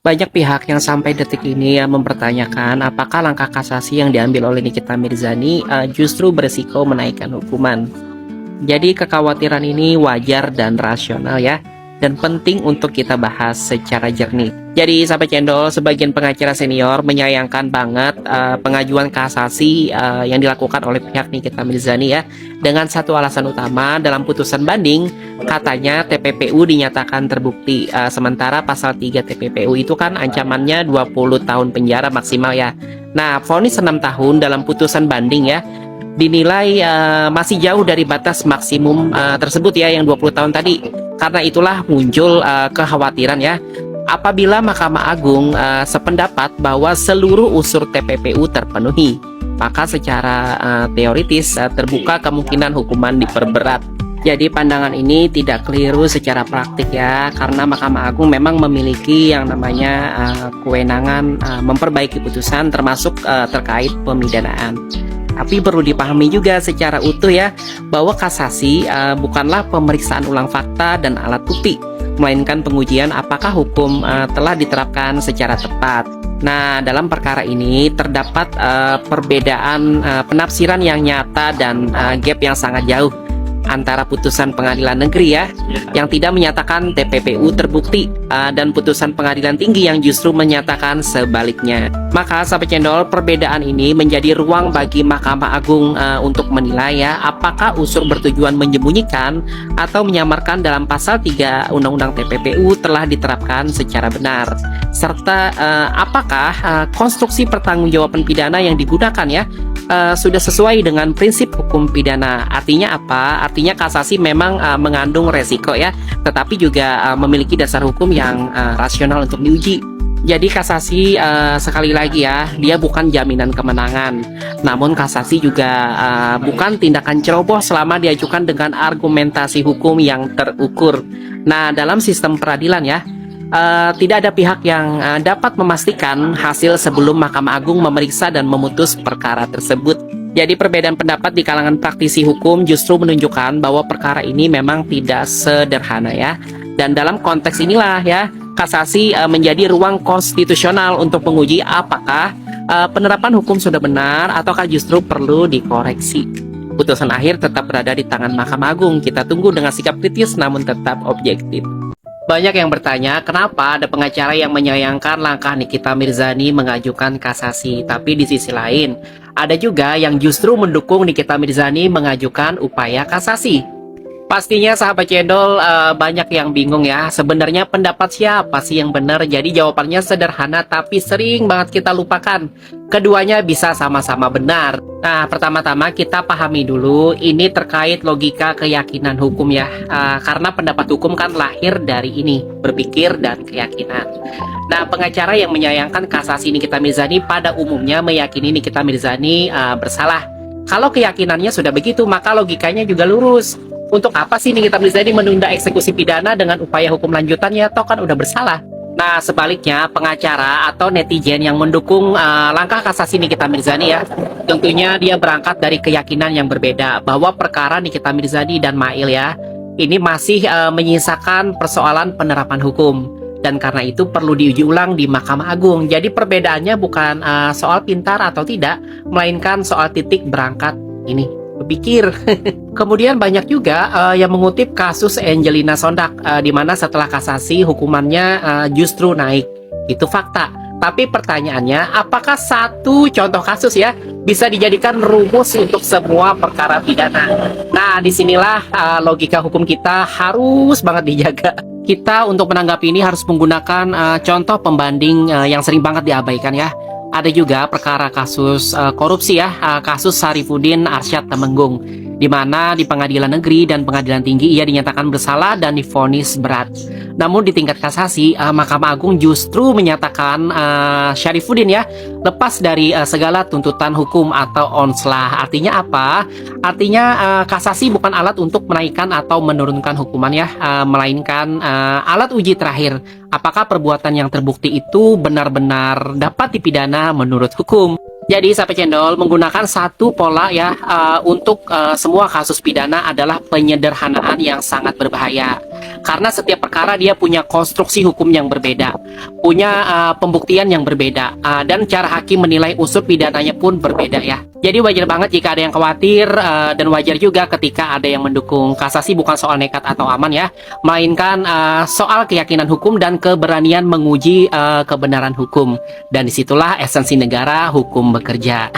Banyak pihak yang sampai detik ini mempertanyakan apakah langkah kasasi yang diambil oleh Nikita Mirzani justru berisiko menaikkan hukuman. Jadi kekhawatiran ini wajar dan rasional ya, dan penting untuk kita bahas secara jernih. Jadi sahabat cendol, sebagian pengacara senior menyayangkan banget pengajuan kasasi yang dilakukan oleh pihak Nikita Mirzani ya, dengan satu alasan utama dalam putusan banding, katanya TPPU dinyatakan terbukti, sementara pasal 3 TPPU itu kan ancamannya 20 tahun penjara maksimal ya. Nah, vonis 6 tahun dalam putusan banding ya, dinilai masih jauh dari batas maksimum tersebut ya, yang 20 tahun tadi. Karena itulah muncul kekhawatiran ya, apabila Mahkamah Agung sependapat bahwa seluruh unsur TPPU terpenuhi, maka secara teoritis terbuka kemungkinan hukuman diperberat. Jadi pandangan ini tidak keliru secara praktik ya, karena Mahkamah Agung memang memiliki yang namanya kewenangan memperbaiki putusan termasuk terkait pemidanaan. Tapi perlu dipahami juga secara utuh ya, bahwa kasasi bukanlah pemeriksaan ulang fakta dan alat bukti, melainkan pengujian apakah hukum telah diterapkan secara tepat. Nah, dalam perkara ini terdapat perbedaan penafsiran yang nyata dan gap yang sangat jauh antara putusan pengadilan negeri ya, yang tidak menyatakan TPPU terbukti, dan putusan pengadilan tinggi yang justru menyatakan sebaliknya. Maka sahabat cendol, perbedaan ini menjadi ruang bagi Mahkamah Agung untuk menilai ya, apakah unsur bertujuan menyembunyikan atau menyamarkan dalam pasal 3 Undang-Undang TPPU telah diterapkan secara benar, serta apakah konstruksi pertanggungjawaban pidana yang digunakan ya sudah sesuai dengan prinsip hukum pidana. Artinya apa? Artinya kasasi memang mengandung resiko ya, tetapi juga memiliki dasar hukum yang rasional untuk diuji. Jadi kasasi sekali lagi ya, dia bukan jaminan kemenangan. Namun kasasi juga bukan tindakan ceroboh selama diajukan dengan argumentasi hukum yang terukur. Nah, dalam sistem peradilan ya, tidak ada pihak yang dapat memastikan hasil sebelum Mahkamah Agung memeriksa dan memutus perkara tersebut. Jadi perbedaan pendapat di kalangan praktisi hukum justru menunjukkan bahwa perkara ini memang tidak sederhana ya. Dan dalam konteks inilah ya, kasasi menjadi ruang konstitusional untuk menguji apakah penerapan hukum sudah benar ataukah justru perlu dikoreksi. Putusan akhir tetap berada di tangan Mahkamah Agung. Kita tunggu dengan sikap kritis namun tetap objektif. Banyak yang bertanya, kenapa ada pengacara yang menyayangkan langkah Nikita Mirzani mengajukan kasasi, tapi di sisi lain, ada juga yang justru mendukung Nikita Mirzani mengajukan upaya kasasi. Pastinya sahabat cendol banyak yang bingung ya, sebenarnya pendapat siapa sih yang benar? Jadi jawabannya sederhana tapi sering banget kita lupakan. Keduanya bisa sama-sama benar. Nah, pertama-tama kita pahami dulu, ini terkait logika keyakinan hukum ya, karena pendapat hukum kan lahir dari ini, berpikir dan keyakinan. Nah, pengacara yang menyayangkan kasasi Nikita Mirzani pada umumnya meyakini Nikita Mirzani bersalah. Kalau keyakinannya sudah begitu, maka logikanya juga lurus. Untuk apa sih Nikita Mirzani menunda eksekusi pidana dengan upaya hukum lanjutannya? Toh kan udah bersalah. Nah, sebaliknya pengacara atau netizen yang mendukung langkah kasasi Nikita Mirzani ya, tentunya dia berangkat dari keyakinan yang berbeda bahwa perkara Nikita Mirzani dan Mail ya, ini masih menyisakan persoalan penerapan hukum, dan karena itu perlu diuji ulang di Mahkamah Agung. Jadi perbedaannya bukan soal pintar atau tidak, melainkan soal titik berangkat ini, berpikir. Kemudian banyak juga yang mengutip kasus Angelina Sondak, di mana setelah kasasi hukumannya justru naik. Itu fakta. Tapi pertanyaannya, apakah satu contoh kasus ya bisa dijadikan rumus untuk semua perkara pidana? Nah, disinilah logika hukum kita harus banget dijaga. Kita untuk menanggapi ini harus menggunakan contoh pembanding yang sering banget diabaikan ya. Ada juga perkara kasus korupsi ya, kasus Sarifudin Arsyad Temenggung, di mana di pengadilan negeri dan pengadilan tinggi ia dinyatakan bersalah dan divonis berat. Namun di tingkat kasasi, Mahkamah Agung justru menyatakan Syarifudin ya lepas dari segala tuntutan hukum atau onslah. Artinya apa? Artinya kasasi bukan alat untuk menaikkan atau menurunkan hukuman ya, melainkan alat uji terakhir. Apakah perbuatan yang terbukti itu benar-benar dapat dipidana menurut hukum? Jadi sahabat cendol, menggunakan satu pola ya untuk semua kasus pidana adalah penyederhanaan yang sangat berbahaya. Karena setiap perkara dia punya konstruksi hukum yang berbeda, punya pembuktian yang berbeda, dan cara hakim menilai unsur pidananya pun berbeda ya. Jadi wajar banget jika ada yang khawatir, dan wajar juga ketika ada yang mendukung. Kasasi bukan soal nekat atau aman ya, melainkan soal keyakinan hukum dan keberanian menguji kebenaran hukum. Dan disitulah esensi negara hukum bekerja.